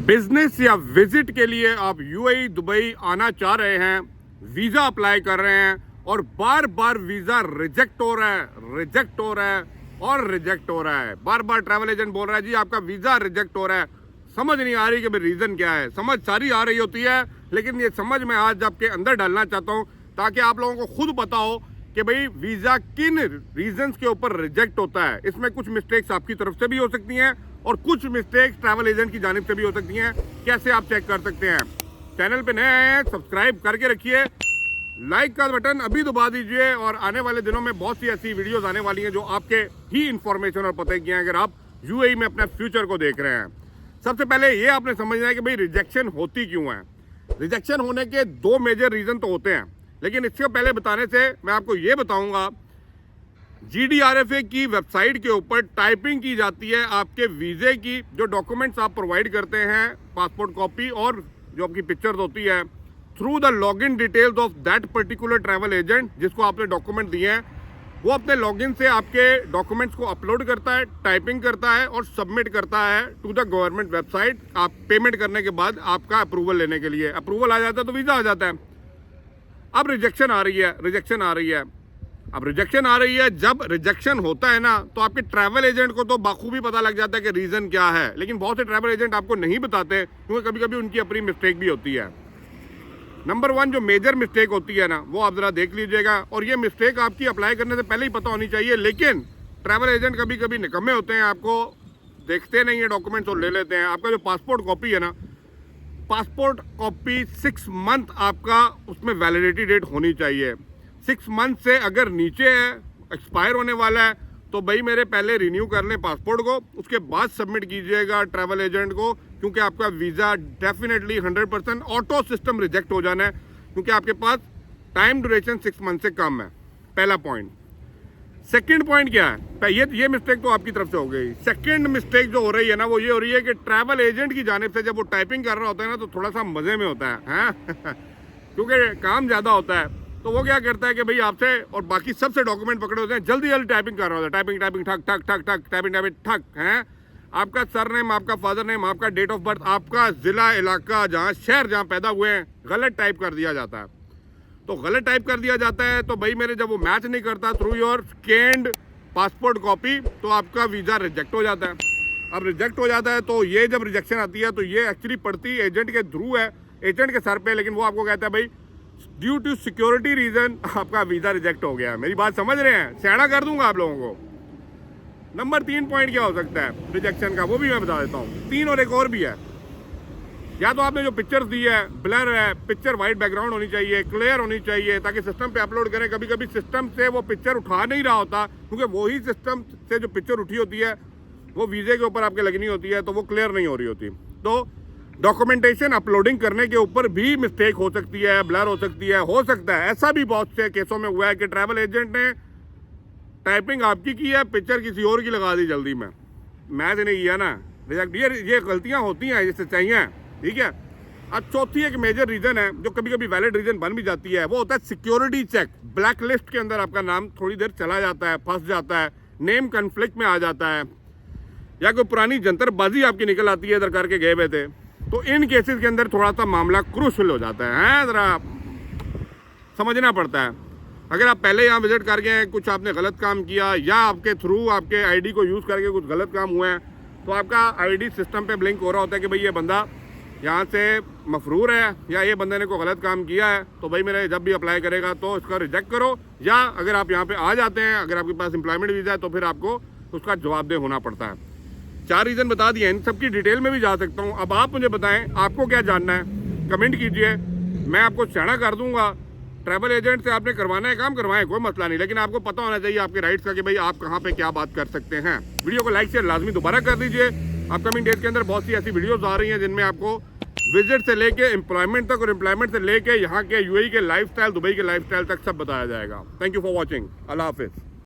Business या visit के लिए आप यूएई दुबई आना चाह रहे हैं, वीज़ा अप्लाई कर रहे हैं और बार बार वीज़ा रिजेक्ट हो रहा है, रिजेक्ट हो रहा है और रिजेक्ट हो रहा है। बार बार ट्रैवल एजेंट बोल रहा है जी आपका वीज़ा रिजेक्ट हो रहा है। समझ नहीं आ रही कि भाई रीज़न क्या है। समझ सारी आ रही होती है, लेकिन ये समझ मैं आज आपके अंदर डालना चाहता हूँ ताकि आप लोगों को खुद पता हो कि भाई वीज़ा किन रीजंस के ऊपर रिजेक्ट होता है। इसमें कुछ मिस्टेक्स आपकी तरफ से भी हो सकती हैं और कुछ मिस्टेक्स ट्रैवल एजेंट की जानिब से भी हो सकती हैं। कैसे आप चेक कर सकते हैं? चैनल पे नए आए हैं, सब्सक्राइब करके रखिए, लाइक का बटन अभी दबा दीजिए और आने वाले दिनों में बहुत सी ऐसी वीडियोस आने वाली हैं जो आपके ही इंफॉर्मेशन और पते की हैं अगर आप यूएई में अपने फ्यूचर को देख रहे हैं। सबसे पहले ये आपने समझना है कि भाई रिजेक्शन होती क्यों है। रिजेक्शन होने के दो मेजर रीज़न तो होते हैं, लेकिन इससे पहले बताने से मैं आपको ये बताऊंगा, GDRFA की वेबसाइट के ऊपर टाइपिंग की जाती है आपके वीज़े की जो डॉक्यूमेंट्स आप प्रोवाइड करते हैं, पासपोर्ट कॉपी और जो आपकी पिक्चर्स होती है, through the login details of that particular travel agent जिसको आपने डॉक्यूमेंट दिए हैं, वो अपने लॉगिन से आपके डॉक्यूमेंट्स को अपलोड करता है, टाइपिंग करता है और सबमिट करता है टू द गवर्नमेंट वेबसाइट। आप पेमेंट करने के बाद आपका अप्रूवल लेने के लिए, अप्रूवल आ जाता है तो वीज़ा आ जाता है। अब रिजेक्शन आ रही है, रिजेक्शन आ रही है। अब रिजेक्शन आ रही है, जब रिजेक्शन होता है ना तो आपके ट्रैवल एजेंट को तो बाखूबी पता लग जाता है कि रीज़न क्या है, लेकिन बहुत से ट्रैवल एजेंट आपको नहीं बताते क्योंकि कभी कभी उनकी अपनी मिस्टेक भी होती है। नंबर वन जो मेजर मिस्टेक होती है ना, वो आप ज़रा देख लीजिएगा, और ये मिस्टेक आपकी अप्लाई करने से पहले ही पता होनी चाहिए, लेकिन ट्रैवल एजेंट कभी कभी निकम्मे होते हैं, आपको देखते नहीं है डॉक्यूमेंट्स और ले लेते हैं। आपका जो पासपोर्ट कॉपी है ना, पासपोर्ट कॉपी 6 मंथ आपका उसमें वैलिडिटी डेट होनी चाहिए। 6 मंथ से अगर नीचे है, एक्सपायर होने वाला है, तो भाई मेरे पहले रिन्यू कर लें पासपोर्ट को, उसके बाद सबमिट कीजिएगा ट्रैवल एजेंट को, क्योंकि आपका visa definitely 100% auto system reject हो जाना है, क्योंकि आपके पास टाइम ड्यूरेशन 6 मंथ से कम है। पहला पॉइंट। सेकंड पॉइंट क्या है? ये मिस्टेक तो आपकी तरफ से हो गई। सेकंड मिस्टेक जो हो रही है ना, वो ये हो रही है कि ट्रैवल एजेंट की जानिब से जब वो टाइपिंग कर रहा होता है ना, तो थोड़ा सा मज़े में होता है क्योंकि काम ज़्यादा होता है, तो वो क्या करता है कि भाई आपसे और बाकी सबसे डॉक्यूमेंट पकड़े होते हैं, जल्दी जल्दी टाइपिंग कर रहा होता है, टाइपिंग टाइपिंग ठक ठक ठक ठक टाइपिंग टाइपिंग ठक है। आपका सरनेम, आपका फादर नेम, आपका डेट ऑफ बर्थ, आपका ज़िला, इलाका, जहाँ शहर जहाँ पैदा हुए हैं, गलत टाइप कर दिया जाता है। तो गलत टाइप कर दिया जाता है तो भाई मेरे जब वो मैच नहीं करता through your scanned passport copy, तो आपका वीज़ा रिजेक्ट हो जाता है। अब रिजेक्ट हो जाता है तो ये जब रिजेक्शन आती है तो ये एक्चुअली पड़ती एजेंट के थ्रू है, एजेंट के सर पे, लेकिन वो आपको कहता है भाई ड्यू टू सिक्योरिटी रीज़न आपका वीज़ा रिजेक्ट हो गया। मेरी बात समझ रहे हैं? सियाना कर दूंगा आप लोगों को। नंबर 3 पॉइंट क्या हो सकता है रिजेक्शन का, वो भी मैं बता देता हूँ। 3 और एक और भी है। या तो आपने जो पिक्चर्स दी है ब्लर है, पिक्चर वाइट बैकग्राउंड होनी चाहिए, क्लियर होनी चाहिए ताकि सिस्टम पे अपलोड करें। कभी कभी सिस्टम से वो पिक्चर उठा नहीं रहा होता, क्योंकि वही सिस्टम से जो पिक्चर उठी होती है वो वीज़े के ऊपर आपके लगनी होती है, तो वो क्लियर नहीं हो रही होती। तो डॉक्यूमेंटेशन अपलोडिंग करने के ऊपर भी मिस्टेक हो सकती है, ब्लर हो सकती है। हो सकता है ऐसा भी बहुत से केसों में हुआ है कि ट्रैवल एजेंट ने टाइपिंग आपकी की है, पिक्चर किसी और की लगा दी जल्दी में, मैच नहीं किया ना, रिजेक्ट। ये गलतियाँ होती हैं, ये सच्चाई हैं, ठीक है। अब चौथी एक मेजर रीज़न है जो कभी कभी वैलिड रीज़न बन भी जाती है, वो होता है सिक्योरिटी चेक। ब्लैक लिस्ट के अंदर आपका नाम थोड़ी देर चला जाता है, फंस जाता है, नेम कन्फ्लिक्ट में आ जाता है, या कोई पुरानी जंतरबाजी आपकी निकल आती है इधर करके गए हुए थे, तो इन केसेस के अंदर थोड़ा सा मामला क्रूशल हो जाता है, ज़रा समझना पड़ता है। अगर आप पहले यहाँ विजिट करके हैं, कुछ आपने गलत काम किया या आपके थ्रू आपके आईडी को यूज़ करके कुछ गलत काम हुए हैं, तो आपका आईडी सिस्टम पे ब्लिंक हो रहा होता है कि भाई ये बंदा यहाँ से मफरूर है या ये बंदे ने कोई गलत काम किया है, तो भाई मेरे जब भी अप्लाई करेगा तो इसका रिजेक्ट करो। या अगर आप यहाँ पे आ जाते हैं, अगर आपके पास एम्प्लॉयमेंट वीज़ा है, तो फिर आपको उसका जवाबदेह होना पड़ता है। 4 रीज़न बता दिए, इन सब की डिटेल में भी जा सकता हूँ। अब आप मुझे बताएं आपको क्या जानना है, कमेंट कीजिए, मैं आपको सियाना कर दूंगा। ट्रैवल एजेंट से आपने करवाना है काम, करवाएं, कोई मसला नहीं, लेकिन आपको पता होना चाहिए आपके राइट्स का कि भाई आप कहाँ पे क्या बात कर सकते हैं। वीडियो को लाइक शेयर लाजमी दोबारा कर दीजिए। अपकमिंग डेज के अंदर बहुत सी ऐसी वीडियोज़ आ रही हैं जिनमें आपको विजिट से लेके एम्प्लॉयमेंट तक और एम्प्लॉयमेंट से लेके यहाँ के यूएई के लाइफस्टाइल, दुबई के लाइफस्टाइल तक सब बताया जाएगा। Thank you for watching. अल्लाह हाफिज़।